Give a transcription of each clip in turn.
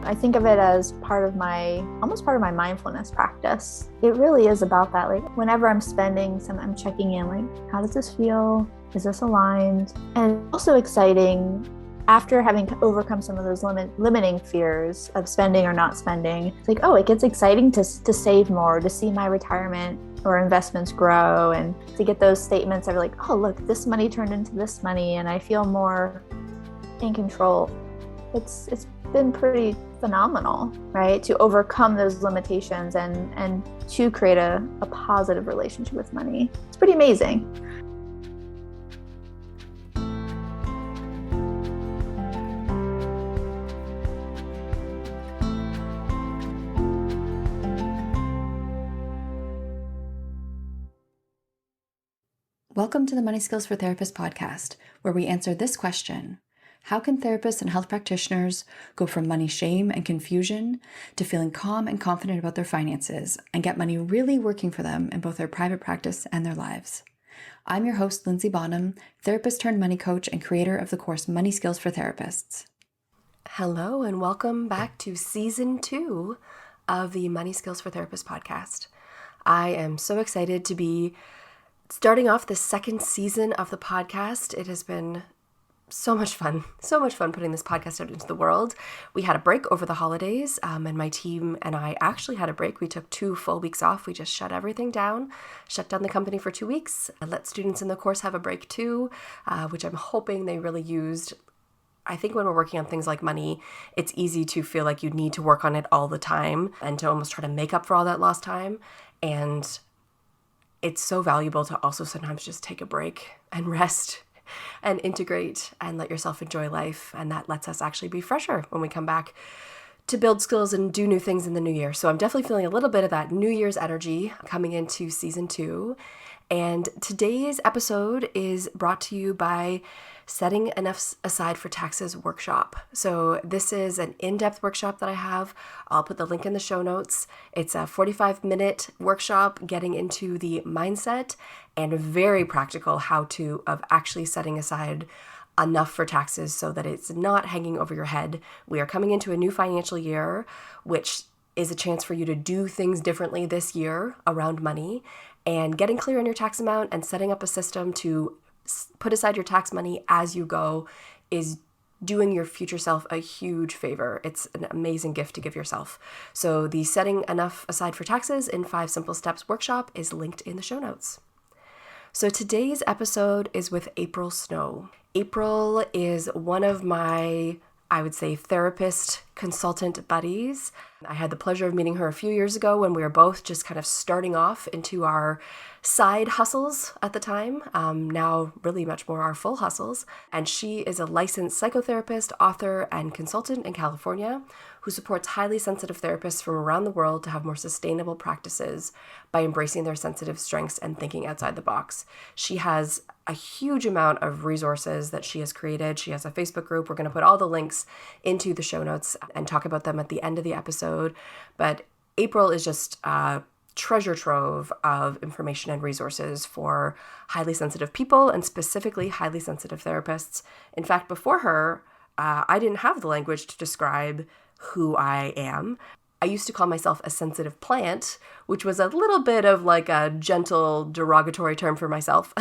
I think of it as almost part of my mindfulness practice. It really is about that. Like whenever I'm spending some, I'm checking in, like, how does this feel? Is this aligned? And also exciting after having overcome some of those limiting fears of spending or not spending. It's like, oh, it gets exciting to save more, to see my retirement or investments grow, and to get those statements of like, oh, look, this money turned into this money, and I feel more in control. It's been pretty phenomenal, right? To overcome those limitations and to create a positive relationship with money. It's pretty amazing. Welcome to the Money Skills for Therapists podcast, where we answer this question: how can therapists and health practitioners go from money shame and confusion to feeling calm and confident about their finances and get money really working for them in both their private practice and their lives? I'm your host, Lindsay Bonham, therapist turned money coach and creator of the course Money Skills for Therapists. Hello, and welcome back to season 2 of the Money Skills for Therapists podcast. I am so excited to be starting off the second season of the podcast. It has been so much fun putting this podcast out into the world. We had a break over the holidays, and my team and I actually had a break. We took 2 full weeks off. We just shut everything down, shut down the company for 2 weeks, and let students in the course have a break too, which I'm hoping they really used. I think when we're working on things like money, it's easy to feel like you need to work on it all the time and to almost try to make up for all that lost time. And it's so valuable to also sometimes just take a break and rest and integrate and let yourself enjoy life. And that lets us actually be fresher when we come back to build skills and do new things in the new year. So I'm definitely feeling a little bit of that New Year's energy coming into season 2. And today's episode is brought to you by Setting Enough Aside for Taxes workshop. So this is an in-depth workshop that I have. I'll put the link in the show notes. It's a 45-minute workshop getting into the mindset and a very practical how-to of actually setting aside enough for taxes so that it's not hanging over your head. We are coming into a new financial year, which is a chance for you to do things differently this year around money, and getting clear on your tax amount and setting up a system to put aside your tax money as you go is doing your future self a huge favor. It's an amazing gift to give yourself. So the Setting Enough Aside for Taxes in 5 Simple Steps workshop is linked in the show notes. So today's episode is with April Snow. April is one of my, I would say, therapist consultant buddies. I had the pleasure of meeting her a few years ago when we were both just kind of starting off into our side hustles at the time, now really much more our full hustles. And she is a licensed psychotherapist, author, and consultant in California who supports highly sensitive therapists from around the world to have more sustainable practices by embracing their sensitive strengths and thinking outside the box. She has a huge amount of resources that she has created. She has a Facebook group. We're going to put all the links into the show notes and talk about them at the end of the episode. But April is just a treasure trove of information and resources for highly sensitive people, and specifically highly sensitive therapists. In fact, before her, I didn't have the language to describe who I am. I used to call myself a sensitive plant, which was a little bit of like a gentle derogatory term for myself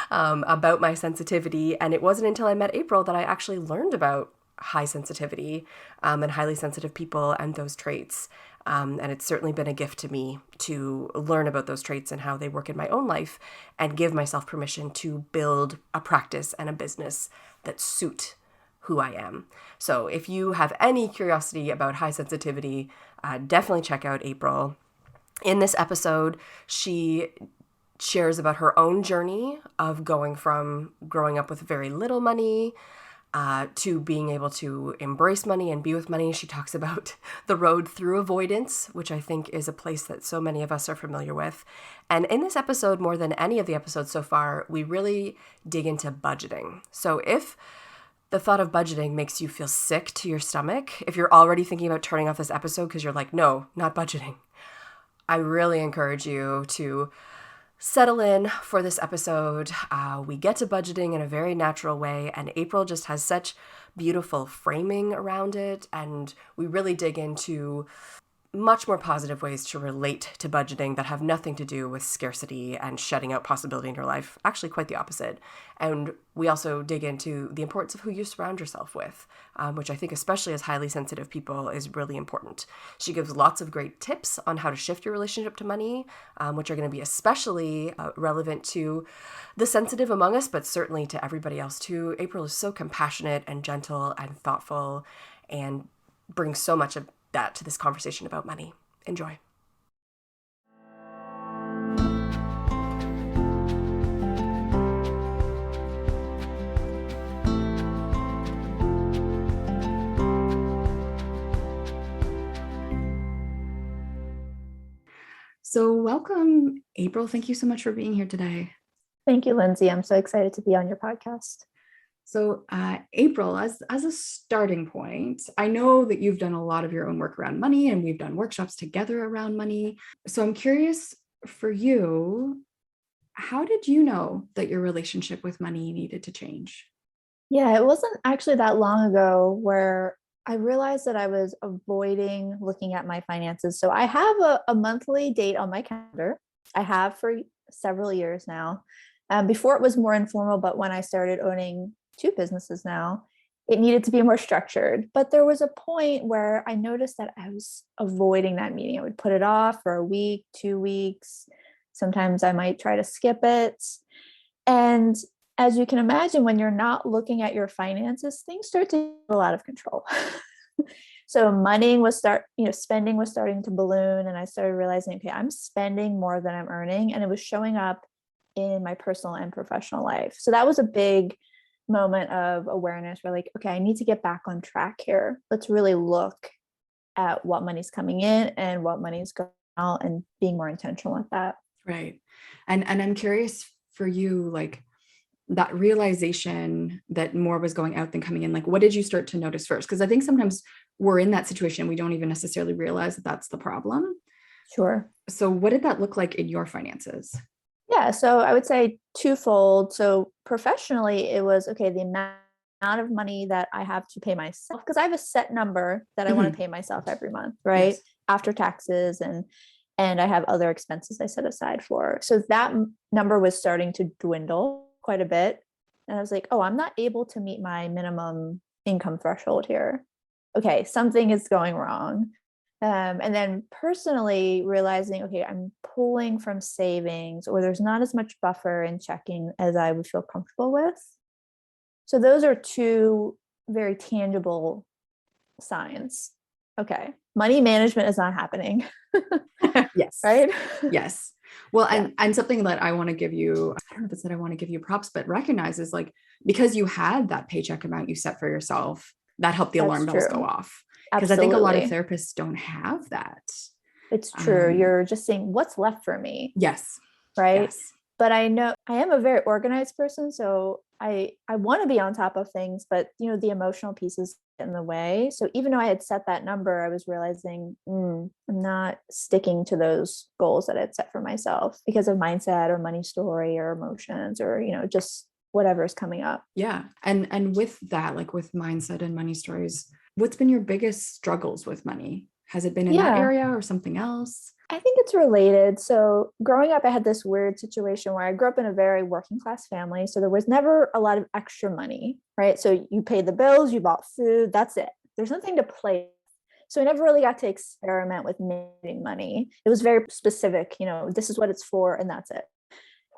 about my sensitivity. And it wasn't until I met April that I actually learned about high sensitivity and highly sensitive people and those traits. And it's certainly been a gift to me to learn about those traits and how they work in my own life and give myself permission to build a practice and a business that suit who I am. So if you have any curiosity about high sensitivity, definitely check out April. In this episode, she shares about her own journey of going from growing up with very little money to being able to embrace money and be with money. She talks about the road through avoidance, which I think is a place that so many of us are familiar with. And in this episode, more than any of the episodes so far, we really dig into budgeting. So if the thought of budgeting makes you feel sick to your stomach, if you're already thinking about turning off this episode because you're like, no, not budgeting, I really encourage you to settle in for this episode. We get to budgeting in a very natural way, and April just has such beautiful framing around it, and we really dig into much more positive ways to relate to budgeting that have nothing to do with scarcity and shutting out possibility in your life. Actually, quite the opposite. And we also dig into the importance of who you surround yourself with, which I think, especially as highly sensitive people, is really important. She gives lots of great tips on how to shift your relationship to money, which are going to be especially relevant to the sensitive among us, but certainly to everybody else too. April is so compassionate and gentle and thoughtful and brings so much of that to this conversation about money. Enjoy. So welcome, April. Thank you so much for being here today. Thank you, Lindsay. I'm so excited to be on your podcast. So April, as a starting point, I know that you've done a lot of your own work around money and we've done workshops together around money. So I'm curious for you, how did you know that your relationship with money needed to change? Yeah, it wasn't actually that long ago where I realized that I was avoiding looking at my finances. So I have a monthly date on my calendar. I have for several years now. Before it was more informal, but when I started owning two businesses now, it needed to be more structured. But there was a point where I noticed that I was avoiding that meeting. I would put it off for a week, 2 weeks. Sometimes I might try to skip it. And as you can imagine, when you're not looking at your finances, things start to get out of control. So spending was starting to balloon, and I started realizing, okay, I'm spending more than I'm earning, and it was showing up in my personal and professional life. So that was a big moment of awareness where like, okay, I need to get back on track here. Let's really look at what money's coming in and what money's going out and being more intentional with that. Right. And I'm curious for you, like that realization that more was going out than coming in, like what did you start to notice first? Because I think sometimes we're in that situation, we don't even necessarily realize that that's the problem. Sure. So what did that look like in your finances? Yeah, so I would say twofold. So professionally, it was okay, the amount of money that I have to pay myself, because I have a set number that I want to pay myself every month, right? Yes. After taxes and I have other expenses I set aside for. So that number was starting to dwindle quite a bit. And I was like, oh, I'm not able to meet my minimum income threshold here. Okay, something is going wrong. And then personally realizing, okay, I'm pulling from savings, or there's not as much buffer in checking as I would feel comfortable with. So those are two very tangible signs. Okay, money management is not happening. Yes. Right? Yes. Well, Yeah. and something that I want to give you, I don't know if it's that I want to give you props, but recognize is like, because you had that paycheck amount you set for yourself, that helped the alarm bells go off. Because I think a lot of therapists don't have that. It's true. You're just saying what's left for me. Yes. Right. Yes. But I know I am a very organized person. So I want to be on top of things, but the emotional pieces get in the way. So even though I had set that number, I was realizing I'm not sticking to those goals that I'd set for myself because of mindset or money story or emotions or, just whatever is coming up. Yeah. And with that, like with mindset and money stories, what's been your biggest struggles with money? Has it been in that area or something else? I think it's related. So growing up, I had this weird situation where I grew up in a very working class family. So there was never a lot of extra money, right? So you paid the bills, you bought food, that's it. There's nothing to play with. So I never really got to experiment with making money. It was very specific, this is what it's for and that's it.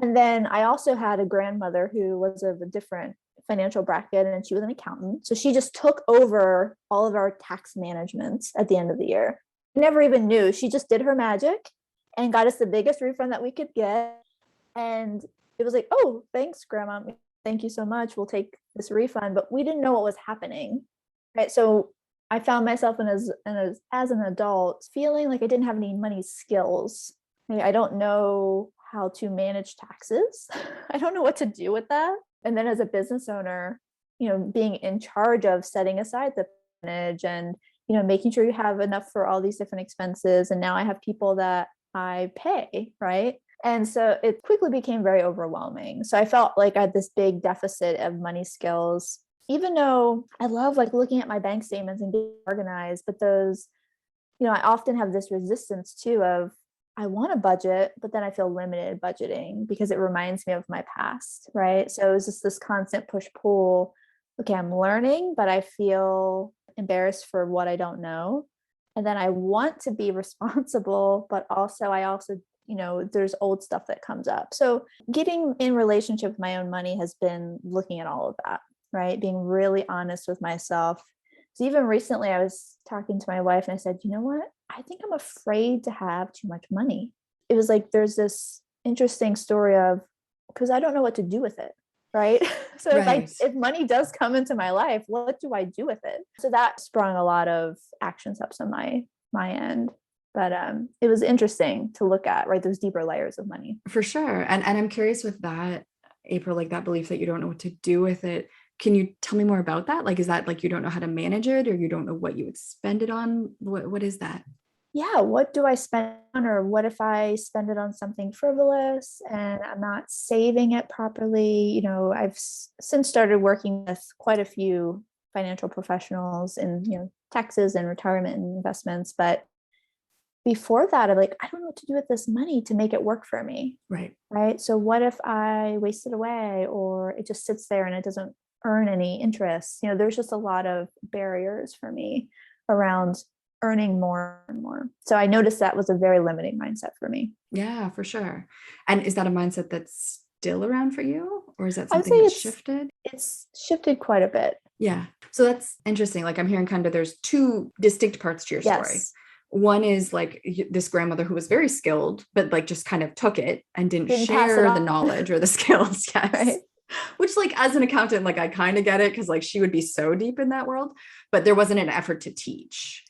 And then I also had a grandmother who was of a different financial bracket and she was an accountant. So she just took over all of our tax management at the end of the year. I never even knew. She just did her magic and got us the biggest refund that we could get. And it was like, oh, thanks, Grandma. Thank you so much. We'll take this refund. But we didn't know what was happening. Right. So I found myself as an adult feeling like I didn't have any money skills. I don't know how to manage taxes. I don't know what to do with that. And then as a business owner, being in charge of setting aside the percentage and, making sure you have enough for all these different expenses. And now I have people that I pay, right? And so it quickly became very overwhelming. So I felt like I had this big deficit of money skills, even though I love like looking at my bank statements and getting organized. But those, I often have this resistance too of I want a budget, but then I feel limited budgeting because it reminds me of my past. Right. So it was just this constant push pull. Okay, I'm learning, but I feel embarrassed for what I don't know. And then I want to be responsible, but I also there's old stuff that comes up. So getting in relationship with my own money has been looking at all of that, right? Being really honest with myself. So even recently I was talking to my wife and I said, you know what? I think I'm afraid to have too much money. It was like there's this interesting story of because I don't know what to do with it. Right. So Right. if money does come into my life, what do I do with it? So that sprung a lot of action steps on my end. But it was interesting to look at, right? Those deeper layers of money. For sure. And I'm curious with that, April, like that belief that you don't know what to do with it. Can you tell me more about that? Like, is that like you don't know how to manage it or you don't know what you would spend it on? What is that? Yeah, what do I spend on, or what if I spend it on something frivolous and I'm not saving it properly? I've since started working with quite a few financial professionals in, taxes and retirement and investments. But before that, I'm like, I don't know what to do with this money to make it work for me. Right. Right. So what if I waste it away or it just sits there and it doesn't earn any interest? There's just a lot of barriers for me around earning more and more. So I noticed that was a very limiting mindset for me. Yeah, for sure. And is that a mindset that's still around for you? Or is that I would something say that's shifted? it's shifted quite a bit. Yeah. So that's interesting. Like I'm hearing kind of there's two distinct parts to your story. Yes. One is like this grandmother who was very skilled, but like just kind of took it and didn't Didn't pass it share the on. knowledge or the skills. Yes. Right. Which like as an accountant, like I kind of get it because like she would be so deep in that world, but there wasn't an effort to teach.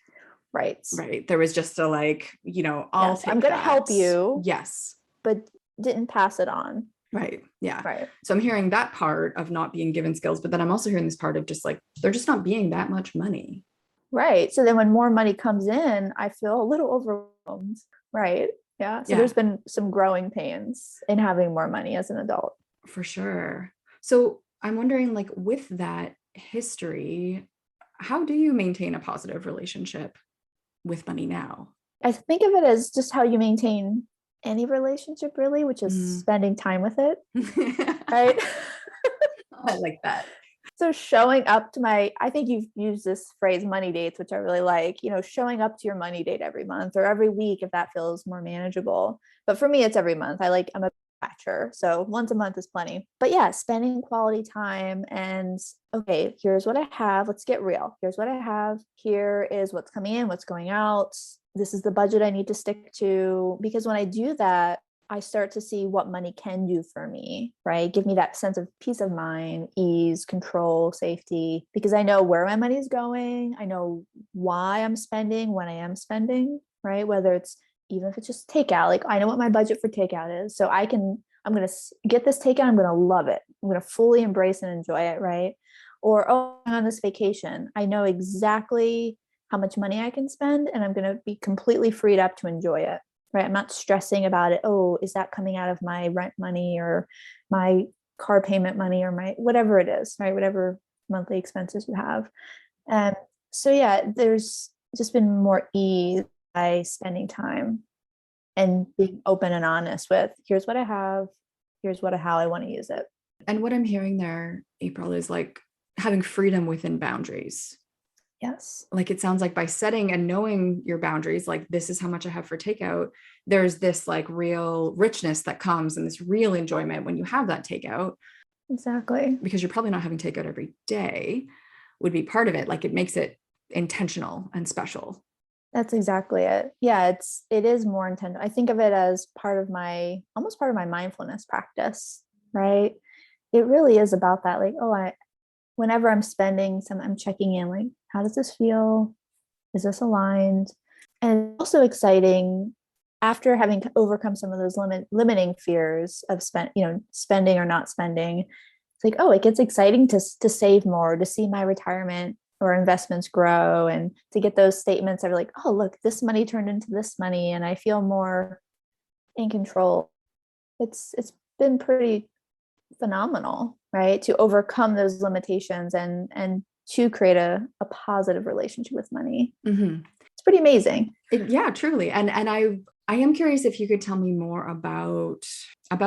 Right. Right. There was just a like, I'll Yes. I'm take going to that. help you. Yes. But didn't pass it on. Right. Yeah. Right. So I'm hearing that part of not being given skills, but then I'm also hearing this part of just like, there just not being that much money. Right. So then when more money comes in, I feel a little overwhelmed. Right. Yeah. So Yeah, there's been some growing pains in having more money as an adult. for sure. So I'm wondering, like, with that history, how do you maintain a positive relationship with money now? I think of it as just how you maintain any relationship, really, which is Mm. spending time with it. Right. I like that. So showing up to I think you've used this phrase money dates, which I really like, showing up to your money date every month or every week if that feels more manageable. But for me, it's every month. I'm a batcher. So once a month is plenty. But yeah, spending quality time and okay, here's what I have. Let's get real. Here's what I have. Here is what's coming in, what's going out. This is the budget I need to stick to. Because when I do that, I start to see what money can do for me, right? Give me that sense of peace of mind, ease, control, safety, because I know where my money is going. I know why I'm spending when I am spending, right? Whether it's even if it's just takeout, like I know what my budget for takeout is. So I'm going to get this takeout. I'm going to love it. I'm going to fully embrace and enjoy it, right? Or, oh, I'm on this vacation. I know exactly how much money I can spend and I'm going to be completely freed up to enjoy it. Right. I'm not stressing about it. Oh, is that coming out of my rent money or my car payment money or my whatever it is, right? Whatever monthly expenses you have. And so, yeah, there's just been more ease by spending time and being open and honest with here's what I have, how I want to use it. And what I'm hearing there, April, is like having freedom within boundaries. Yes. Like it sounds like by setting and knowing your boundaries, like this is how much I have for takeout, there's this like real richness that comes and this real enjoyment when you have that takeout. Exactly. Because you're probably not having takeout every day would be part of it. Like it makes it intentional and special. That's exactly it. Yeah, it is more intentional. I think of it as almost part of my mindfulness practice, right? It really is about that. Like, whenever I'm spending some, I'm checking in, like, how does this feel? Is this aligned? And also exciting after having overcome some of those limiting fears of spending or not spending. It's like, oh, it gets exciting to save more, to see my retirement or investments grow and to get those statements that are like, oh, look, this money turned into this money and I feel more in control. it's been pretty phenomenal, right? To overcome those limitations and to create a positive relationship with money. Mm-hmm. It's pretty amazing. Yeah, truly. And I am curious if you could tell me more about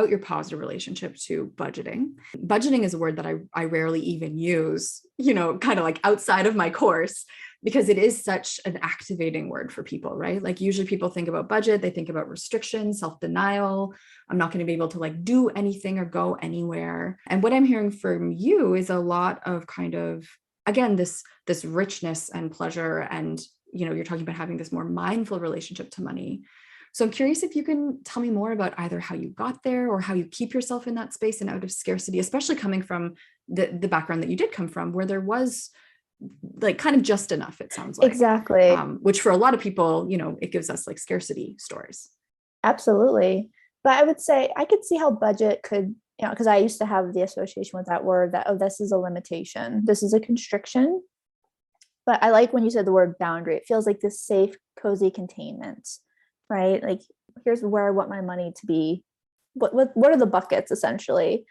your positive relationship to budgeting. Budgeting is a word that I rarely even use, kind of like outside of my course, because it is such an activating word for people, right? Like usually people think about budget, they think about restriction, self-denial. I'm not going to be able to like do anything or go anywhere. And what I'm hearing from you is a lot of kind of, again, this richness and pleasure, and you're talking about having this more mindful relationship to money. So I'm curious if you can tell me more about either how you got there or how you keep yourself in that space and out of scarcity, especially coming from the background that you did come from, where there was like kind of just enough, it sounds like. Exactly. Which for a lot of people, it gives us like scarcity stories. Absolutely. But I would say I could see how budget could, because I used to have the association with that word that, oh, this is a limitation. This is a constriction. But I like when you said the word boundary. It feels like this safe, cozy containment, right? Like, here's where I want my money to be. What are the buckets, essentially?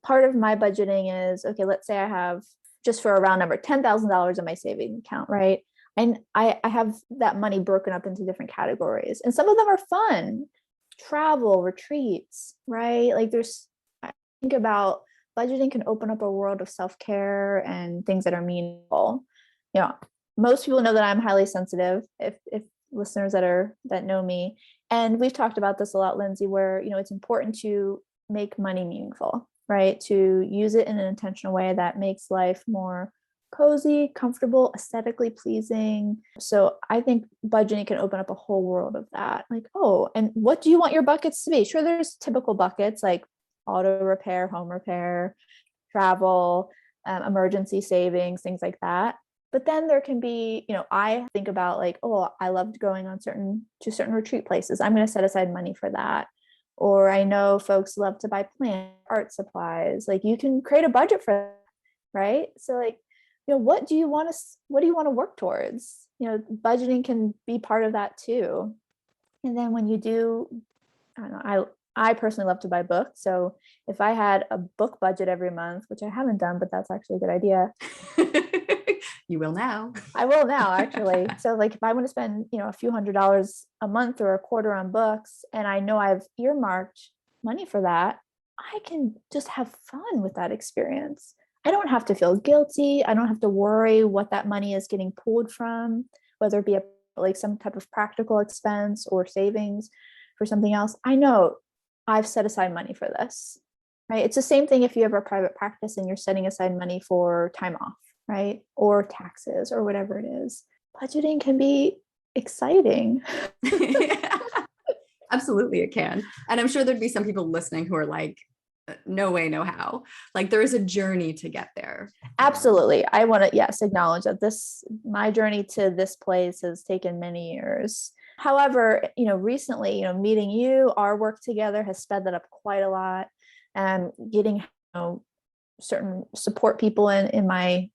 Part of my budgeting is, okay, let's say I have, just for a round number, $10,000 in my savings account, right? And I have that money broken up into different categories. And some of them are fun. Travel, retreats, right? Like I think about budgeting can open up a world of self-care and things that are meaningful. Most people know that I'm highly sensitive, if listeners that know me. And we've talked about this a lot, Lindsay, where, it's important to make money meaningful, right? To use it in an intentional way that makes life more cozy, comfortable, aesthetically pleasing. So I think budgeting can open up a whole world of that. Like, oh, and what do you want your buckets to be? Sure, there's typical buckets like auto repair, home repair, travel, emergency savings, things like that. But then there can be, I think about like, oh, I loved going on certain retreat places. I'm going to set aside money for that. Or I know folks love to buy plants, art supplies. Like you can create a budget for that, right? So like, what do you want to work towards? Budgeting can be part of that too. And then when you do, I don't know, I personally love to buy books. So if I had a book budget every month, which I haven't done, but that's actually a good idea. You will now. I will now, actually. So like if I want to spend, a few $100s a month or a quarter on books, and I know I've earmarked money for that, I can just have fun with that experience. I don't have to feel guilty. I don't have to worry what that money is getting pulled from, whether it be like some type of practical expense or savings for something else. I know I've set aside money for this, right? It's the same thing if you have a private practice and you're setting aside money for time off, right? Or taxes or whatever it is. Budgeting can be exciting. Absolutely, it can. And I'm sure there'd be some people listening who are like, no way, no how. Like there is a journey to get there. Absolutely. I want to, yes, acknowledge that my journey to this place has taken many years. However, recently, meeting you, our work together has sped that up quite a lot. And getting, certain support people in my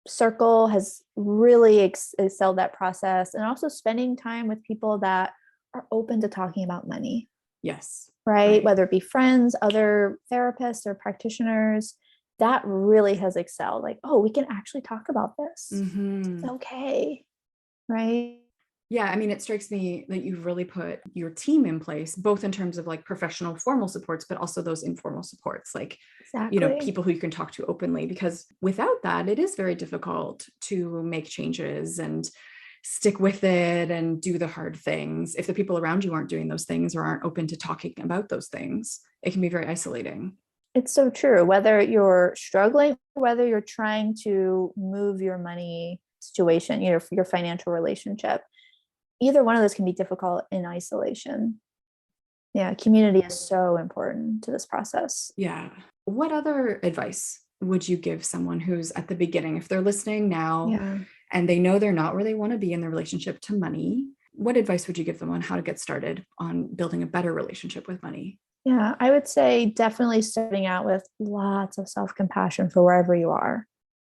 circle has really excelled that process. And also spending time with people that are open to talking about money. Yes. Right? Whether it be friends, other therapists or practitioners, that really has excelled. Like, oh, we can actually talk about this. Mm-hmm. It's okay. Right? Yeah, I mean, it strikes me that you've really put your team in place, both in terms of like professional formal supports, but also those informal supports, like, exactly. People who you can talk to openly, because without that, it is very difficult to make changes and stick with it and do the hard things. If the people around you aren't doing those things or aren't open to talking about those things, it can be very isolating. It's so true. Whether you're struggling, whether you're trying to move your money situation, your financial relationship, either one of those can be difficult in isolation. Yeah, community is so important to this process. Yeah. What other advice would you give someone who's at the beginning, if they're listening now and they know they're not where they want to be in their relationship to money? What advice would you give them on how to get started on building a better relationship with money? Yeah, I would say definitely starting out with lots of self-compassion for wherever you are,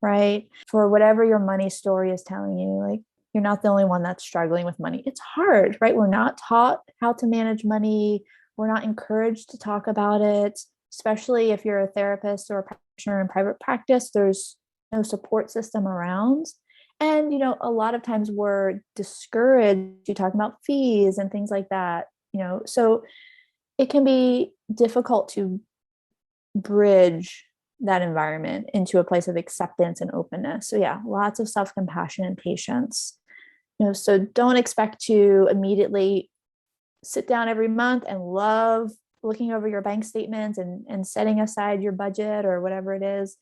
right? For whatever your money story is telling you, like you're not the only one that's struggling with money. It's hard, right? We're not taught how to manage money. We're not encouraged to talk about it, especially if you're a therapist or a practitioner in private practice. There's no support system around. And, a lot of times we're discouraged to talk about fees and things like that, so it can be difficult to bridge that environment into a place of acceptance and openness. So yeah, lots of self-compassion and patience. So don't expect to immediately sit down every month and love looking over your bank statements and setting aside your budget or whatever it is.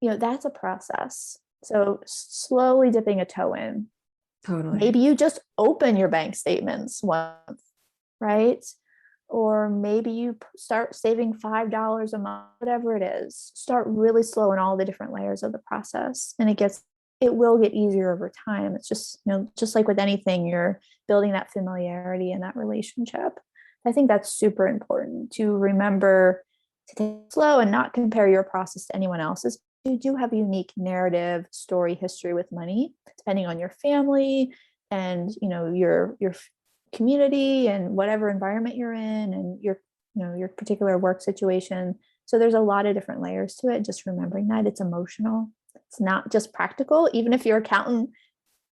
That's a process. So slowly dipping a toe in. Totally. Maybe you just open your bank statements once, right? Or maybe you start saving $5 a month, whatever it is. Start really slow in all the different layers of the process. And it will get easier over time. It's just, just like with anything, you're building that familiarity in that relationship. I think that's super important to remember to take it slow and not compare your process to anyone else's. You do have a unique narrative, story, history with money, depending on your family and, your community and whatever environment you're in and your particular work situation. So there's a lot of different layers to it. Just remembering that it's emotional. It's not just practical. Even if your accountant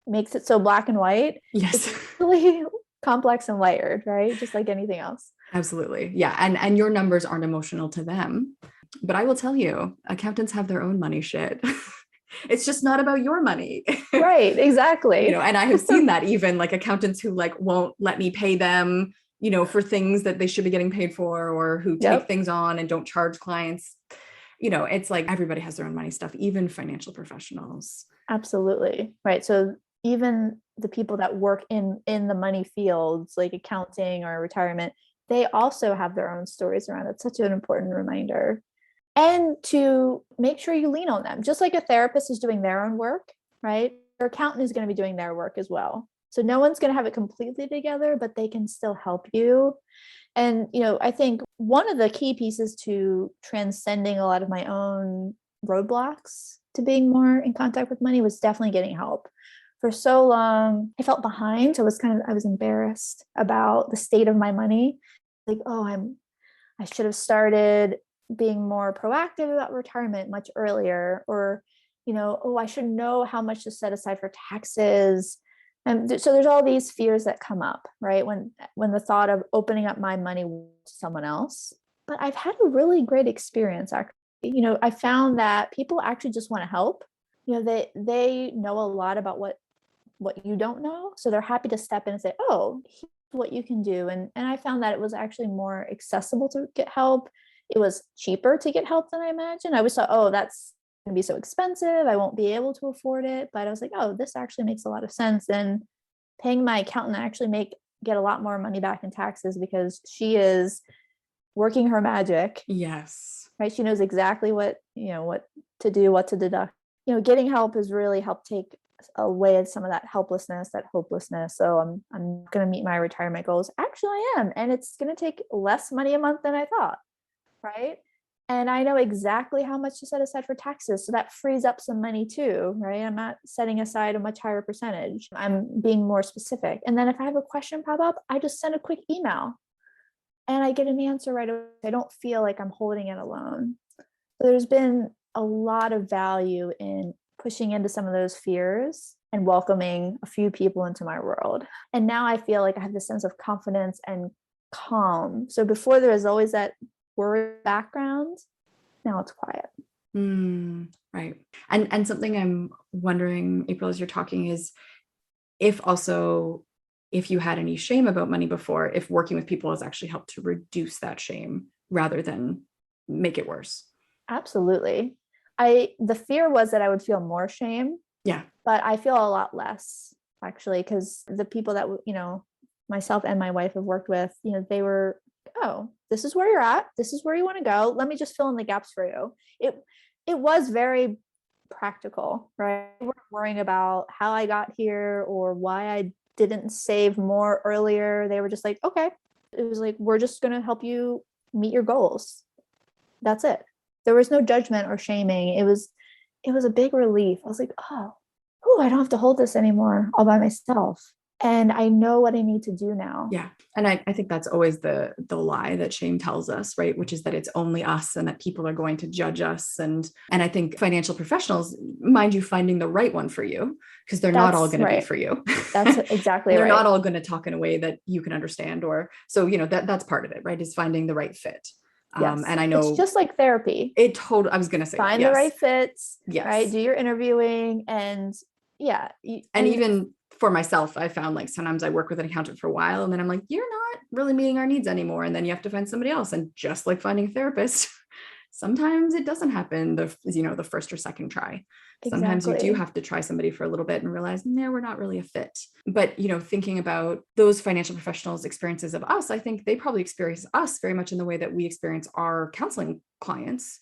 makes it so black and white, Yes. it's really complex and layered, right? Just like anything else. Absolutely. Yeah. And your numbers aren't emotional to them. But I will tell you, accountants have their own money shit. It's just not about your money. Right. Exactly. And I have seen that even like accountants who won't let me pay them, for things that they should be getting paid for, or who take things on and don't charge clients. It's like everybody has their own money stuff, even financial professionals. Absolutely. Right. So even the people that work in the money fields, like accounting or retirement, they also have their own stories around it. It's such an important reminder. And to make sure you lean on them, just like a therapist is doing their own work, right? Your accountant is going to be doing their work as well. So no one's going to have it completely together, but they can still help you. And, I think one of the key pieces to transcending a lot of my own roadblocks to being more in contact with money was definitely getting help. For so long, I felt behind. I was embarrassed about the state of my money. Like, I should have started being more proactive about retirement much earlier, or, I should know how much to set aside for taxes. And so there's all these fears that come up, right? When the thought of opening up my money to someone else. But I've had a really great experience, actually. I found that people actually just want to help. They know a lot about what you don't know. So they're happy to step in and say, oh, here's what you can do. And I found that it was actually more accessible to get help. It was cheaper to get help than I imagined. I always thought, oh, that's going to be so expensive. I won't be able to afford it. But I was like, oh, this actually makes a lot of sense. And paying my accountant actually get a lot more money back in taxes because she is working her magic. Yes. Right. She knows exactly what to do, what to deduct. Getting help has really helped take away of some of that helplessness, that hopelessness. So I'm going to meet my retirement goals. Actually, I am. And it's going to take less money a month than I thought. Right. And I know exactly how much to set aside for taxes. So that frees up some money too, right? I'm not setting aside a much higher percentage. I'm being more specific. And then if I have a question pop up, I just send a quick email and I get an answer right away. I don't feel like I'm holding it alone. So there's been a lot of value in pushing into some of those fears and welcoming a few people into my world. And now I feel like I have this sense of confidence and calm. So before there was always that worry background, now it's quiet. Right. And something I'm wondering, April, as you're talking is if you had any shame about money before, if working with people has actually helped to reduce that shame rather than make it worse. Absolutely. The fear was that I would feel more shame. Yeah. But I feel a lot less actually, because the people that, myself and my wife have worked with, they were, oh, this is where you're at. This is where you want to go. Let me just fill in the gaps for you. It was very practical, right? We weren't worrying about how I got here or why I didn't save more earlier. They were just like, okay. It was like, we're just going to help you meet your goals. That's it. There was no judgment or shaming. It was a big relief. I was like, oh, I don't have to hold this anymore all by myself. And I know what I need to do now. Yeah. And I think that's always the lie that shame tells us, right? Which is that it's only us and that people are going to judge us. And I think financial professionals, mind you, finding the right one for you, because they're not all That's going to be right. for you. That's exactly They're right. not all going to talk in a way that you can understand. Or so, that's part of it, right? Is finding the right fit. Yes. And I It's know just like therapy. I was going to say that. Find the Yes. right fits, Yes. right? Do your interviewing and yeah. And even for myself, I found like sometimes I work with an accountant for a while and then I'm like, you're not really meeting our needs anymore. And then you have to find somebody else. And just like finding a therapist, sometimes it doesn't happen the first or second try. Sometimes you do have to try somebody for a little bit and realize, no, we're not really a fit. But, thinking about those financial professionals' experiences of us, I think they probably experience us very much in the way that we experience our counseling clients,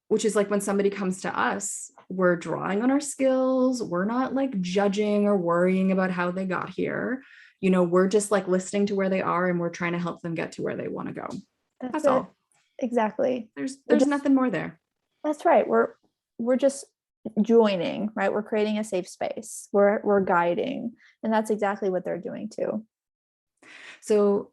which is like when somebody comes to us, we're drawing on our skills. We're not like judging or worrying about how they got here. We're just like listening to where they are and we're trying to help them get to where they want to go. That's all. Exactly. There's nothing more there. That's right. We're just joining, right? We're creating a safe space. We're guiding. And that's exactly what they're doing too. So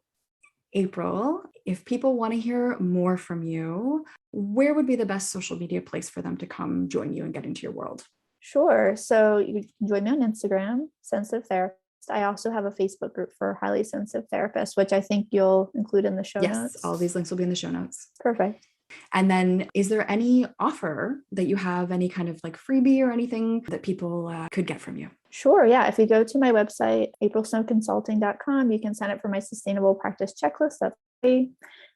April, if people want to hear more from you, where would be the best social media place for them to come join you and get into your world? Sure. So you can join me on Instagram, Sensitive Therapist. I also have a Facebook group for highly sensitive therapists, which I think you'll include in the show notes. Yes, all these links will be in the show notes. Perfect. And then is there any offer that you have, any kind of like freebie or anything that people could get from you? Sure. Yeah. If you go to my website, aprilsnowconsulting.com, you can sign up for my sustainable practice checklist. That's free.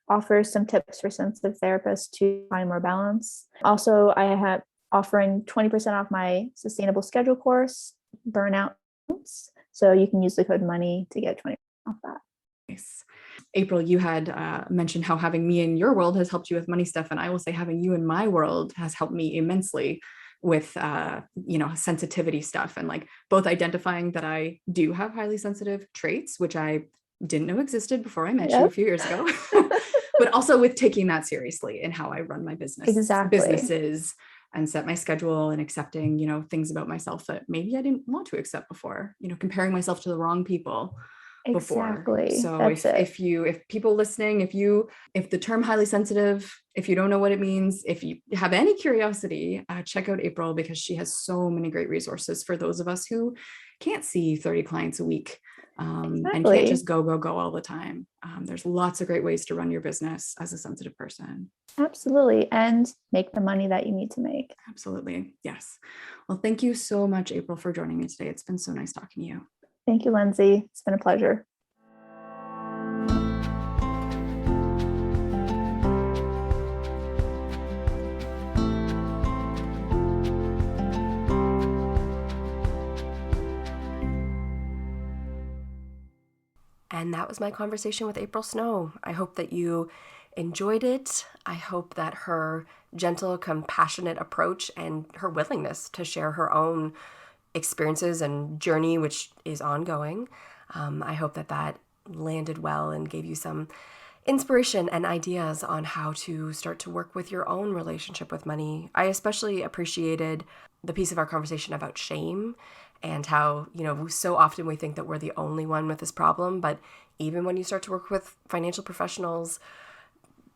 Offers some tips for sensitive therapists to find more balance. Also, I have offering 20% off my sustainable schedule course, Burnout. So you can use the code MONEY to get 20% off that. Nice. April, you had mentioned how having me in your world has helped you with money stuff. And I will say having you in my world has helped me immensely with, sensitivity stuff and like both identifying that I do have highly sensitive traits, which I didn't know existed before I met you a few years ago, but also with taking that seriously in how I run my businesses and set my schedule and accepting, things about myself that maybe I didn't want to accept before, comparing myself to the wrong people before. So if people listening, if the term highly sensitive, if you don't know what it means, if you have any curiosity, check out April, because she has so many great resources for those of us who can't see 30 clients a week and can't just go all the time. There's lots of great ways to run your business as a sensitive person. Absolutely. And make the money that you need to make. Absolutely. Yes. Well, thank you so much, April, for joining me today. It's been so nice talking to you. Thank you, Lindsay. It's been a pleasure. And that was my conversation with April Snow. I hope that you enjoyed it. I hope that her gentle, compassionate approach and her willingness to share her own experiences and journey, which is ongoing, I hope that landed well and gave you some inspiration and ideas on how to start to work with your own relationship with money. I especially appreciated the piece of our conversation about shame and how, so often we think that we're the only one with this problem. But even when you start to work with financial professionals,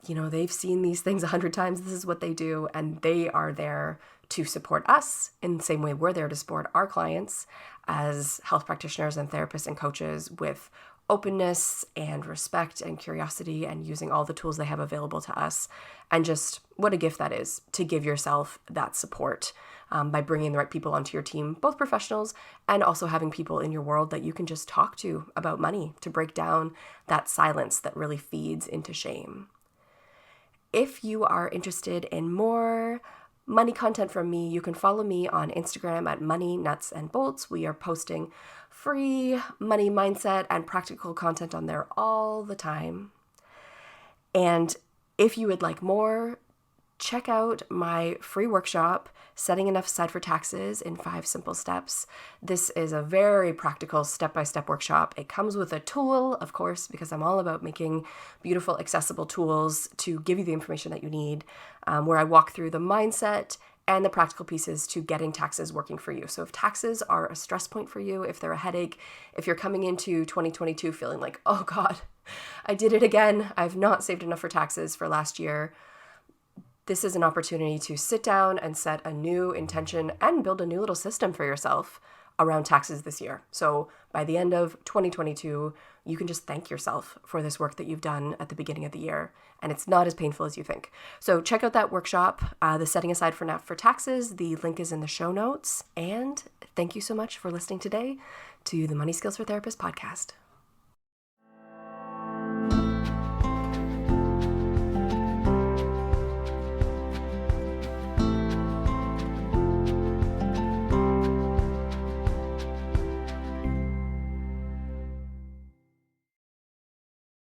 they've seen these things 100 times. This is what they do. And they are there to support us in the same way we're there to support our clients as health practitioners and therapists and coaches, with openness and respect and curiosity, and using all the tools they have available to us. And just what a gift that is to give yourself that support by bringing the right people onto your team, both professionals and also having people in your world that you can just talk to about money, to break down that silence that really feeds into shame. If you are interested in more money content from me, you can follow me on Instagram at Money Nuts and Bolts. We are posting free money mindset and practical content on there all the time. And if you would like more, check out my free workshop, Setting Enough Aside for Taxes in 5 Simple Steps. This is a very practical step-by-step workshop. It comes with a tool, of course, because I'm all about making beautiful, accessible tools to give you the information that you need, where I walk through the mindset and the practical pieces to getting taxes working for you. So if taxes are a stress point for you, if they're a headache, if you're coming into 2022 feeling like, oh God, I did it again, I've not saved enough for taxes for last year, this is an opportunity to sit down and set a new intention and build a new little system for yourself around taxes this year. So by the end of 2022, you can just thank yourself for this work that you've done at the beginning of the year, and it's not as painful as you think. So check out that workshop, the Setting Aside for Taxes. The link is in the show notes. And thank you so much for listening today to the Money Skills for Therapists podcast.